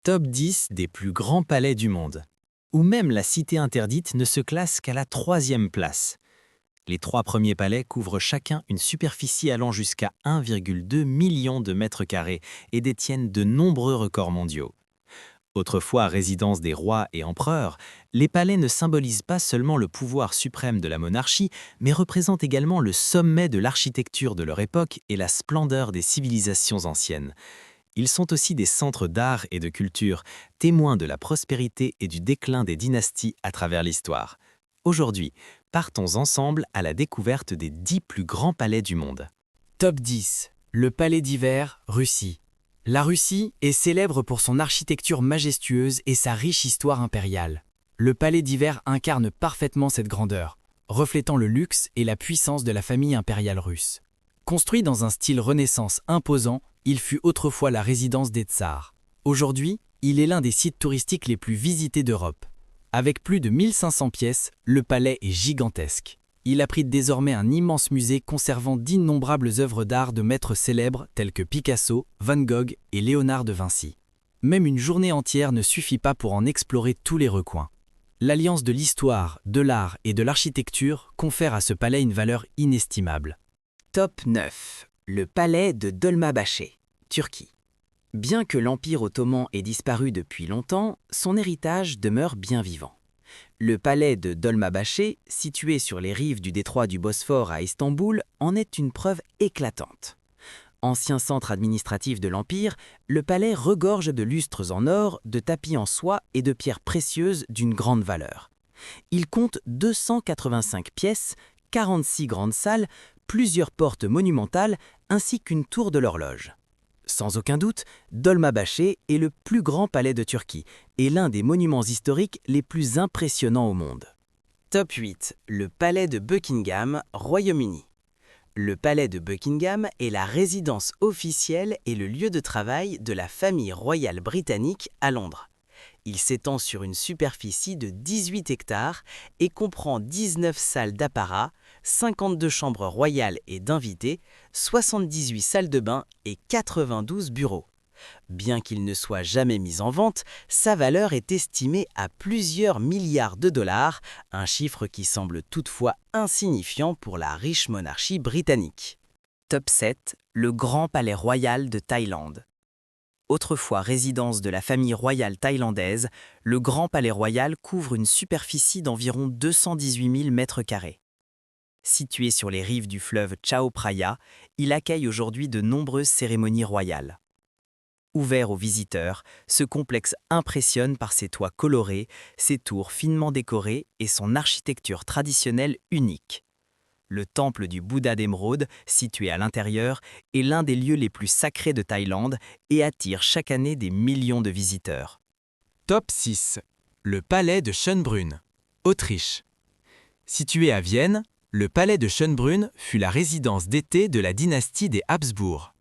Top 10 des plus grands palais du monde. Ou même la cité interdite ne se classe qu'à la troisième place. Les trois premiers palais couvrent chacun une superficie allant jusqu'à 1,2 million de mètres carrés et détiennent de nombreux records mondiaux. Autrefois résidence des rois et empereurs, les palais ne symbolisent pas seulement le pouvoir suprême de la monarchie, mais représentent également le sommet de l'architecture de leur époque et la splendeur des civilisations anciennes. Ils sont aussi des centres d'art et de culture, témoins de la prospérité et du déclin des dynasties à travers l'histoire. Aujourd'hui, partons ensemble à la découverte des 10 plus grands palais du monde. Top 10. Le Palais d'Hiver, Russie. La Russie est célèbre pour son architecture majestueuse et sa riche histoire impériale. Le Palais d'Hiver incarne parfaitement cette grandeur, reflétant le luxe et la puissance de la famille impériale russe. Construit dans un style Renaissance imposant, il fut autrefois la résidence des tsars. Aujourd'hui, il est l'un des sites touristiques les plus visités d'Europe. Avec plus de 1500 pièces, le palais est gigantesque. Il abrite désormais un immense musée conservant d'innombrables œuvres d'art de maîtres célèbres tels que Picasso, Van Gogh et Léonard de Vinci. Même une journée entière ne suffit pas pour en explorer tous les recoins. L'alliance de l'histoire, de l'art et de l'architecture confère à ce palais une valeur inestimable. Top 9. Le palais de Dolmabahçe, Turquie. Bien que l'Empire ottoman ait disparu depuis longtemps, son héritage demeure bien vivant. Le palais de Dolmabahçe, situé sur les rives du détroit du Bosphore à Istanbul, en est une preuve éclatante. Ancien centre administratif de l'Empire, le palais regorge de lustres en or, de tapis en soie et de pierres précieuses d'une grande valeur. Il compte 285 pièces, 46 grandes salles, plusieurs portes monumentales ainsi qu'une tour de l'horloge. Sans aucun doute, Dolmabahçe est le plus grand palais de Turquie et l'un des monuments historiques les plus impressionnants au monde. Top 8. Le palais de Buckingham, Royaume-Uni. Le palais de Buckingham est la résidence officielle et le lieu de travail de la famille royale britannique à Londres. Il s'étend sur une superficie de 18 hectares et comprend 19 salles d'apparat, 52 chambres royales et d'invités, 78 salles de bain et 92 bureaux. Bien qu'il ne soit jamais mis en vente, sa valeur est estimée à plusieurs milliards de dollars, un chiffre qui semble toutefois insignifiant pour la riche monarchie britannique. Top 7. Le Grand Palais Royal de Thaïlande. Autrefois résidence de la famille royale thaïlandaise, le Grand Palais Royal couvre une superficie d'environ 218 000 mètres carrés. Situé sur les rives du fleuve Chao Phraya, il accueille aujourd'hui de nombreuses cérémonies royales. Ouvert aux visiteurs, ce complexe impressionne par ses toits colorés, ses tours finement décorées et son architecture traditionnelle unique. Le temple du Bouddha d'émeraude, situé à l'intérieur, est l'un des lieux les plus sacrés de Thaïlande et attire chaque année des millions de visiteurs. Top 6. Le Palais de Schönbrunn, Autriche. Situé à Vienne, le Palais de Schönbrunn fut la résidence d'été de la dynastie des Habsbourg.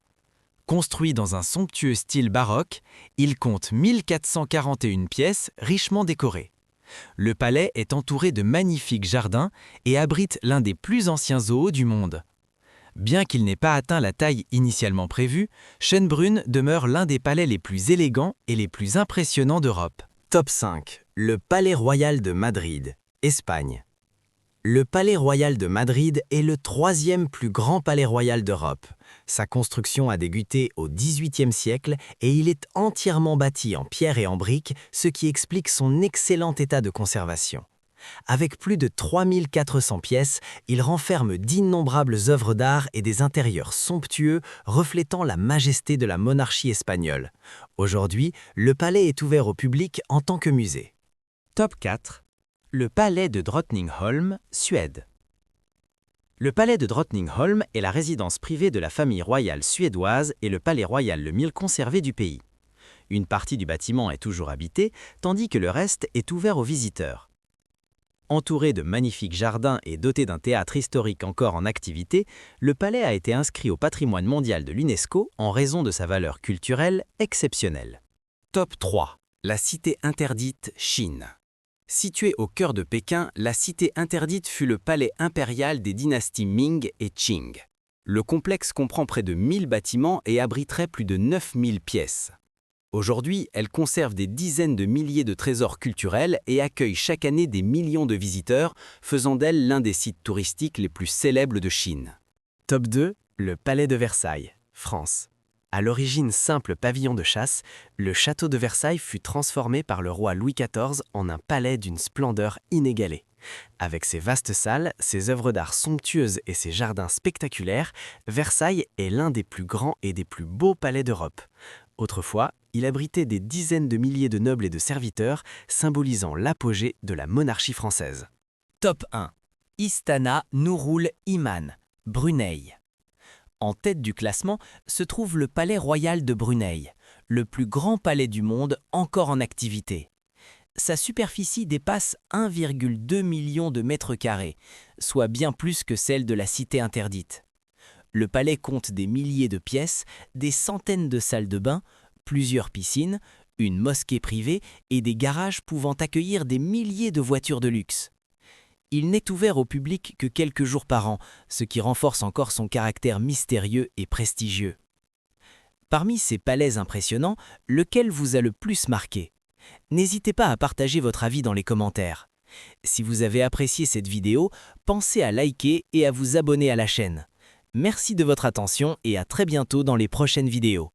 Construit dans un somptueux style baroque, il compte 1441 pièces richement décorées. Le palais est entouré de magnifiques jardins et abrite l'un des plus anciens zoos du monde. Bien qu'il n'ait pas atteint la taille initialement prévue, Schönbrunn demeure l'un des palais les plus élégants et les plus impressionnants d'Europe. Top 5. Le Palais Royal de Madrid, Espagne. Le Palais Royal de Madrid est le troisième plus grand palais royal d'Europe. Sa construction a débuté au XVIIIe siècle et il est entièrement bâti en pierre et en briques, ce qui explique son excellent état de conservation. Avec plus de 3400 pièces, il renferme d'innombrables œuvres d'art et des intérieurs somptueux reflétant la majesté de la monarchie espagnole. Aujourd'hui, le palais est ouvert au public en tant que musée. Top 4. Le palais de Drottningholm, Suède. Le palais de Drottningholm est la résidence privée de la famille royale suédoise et le palais royal le mieux conservé du pays. Une partie du bâtiment est toujours habitée, tandis que le reste est ouvert aux visiteurs. Entouré de magnifiques jardins et doté d'un théâtre historique encore en activité, le palais a été inscrit au patrimoine mondial de l'UNESCO en raison de sa valeur culturelle exceptionnelle. Top 3. La cité interdite, Chine. Située au cœur de Pékin, la cité interdite fut le palais impérial des dynasties Ming et Qing. Le complexe comprend près de 1000 bâtiments et abriterait plus de 9000 pièces. Aujourd'hui, elle conserve des dizaines de milliers de trésors culturels et accueille chaque année des millions de visiteurs, faisant d'elle l'un des sites touristiques les plus célèbres de Chine. Top 2, le Palais de Versailles, France. À l'origine simple pavillon de chasse, le château de Versailles fut transformé par le roi Louis XIV en un palais d'une splendeur inégalée. Avec ses vastes salles, ses œuvres d'art somptueuses et ses jardins spectaculaires, Versailles est l'un des plus grands et des plus beaux palais d'Europe. Autrefois, il abritait des dizaines de milliers de nobles et de serviteurs, symbolisant l'apogée de la monarchie française. Top 1. Istana Nurul Iman, Brunei. En tête du classement se trouve le Palais royal de Brunei, le plus grand palais du monde encore en activité. Sa superficie dépasse 1,2 million de mètres carrés, soit bien plus que celle de la cité interdite. Le palais compte des milliers de pièces, des centaines de salles de bain, plusieurs piscines, une mosquée privée et des garages pouvant accueillir des milliers de voitures de luxe. Il n'est ouvert au public que quelques jours par an, ce qui renforce encore son caractère mystérieux et prestigieux. Parmi ces palais impressionnants, lequel vous a le plus marqué? N'hésitez pas à partager votre avis dans les commentaires. Si vous avez apprécié cette vidéo, pensez à liker et à vous abonner à la chaîne. Merci de votre attention et à très bientôt dans les prochaines vidéos.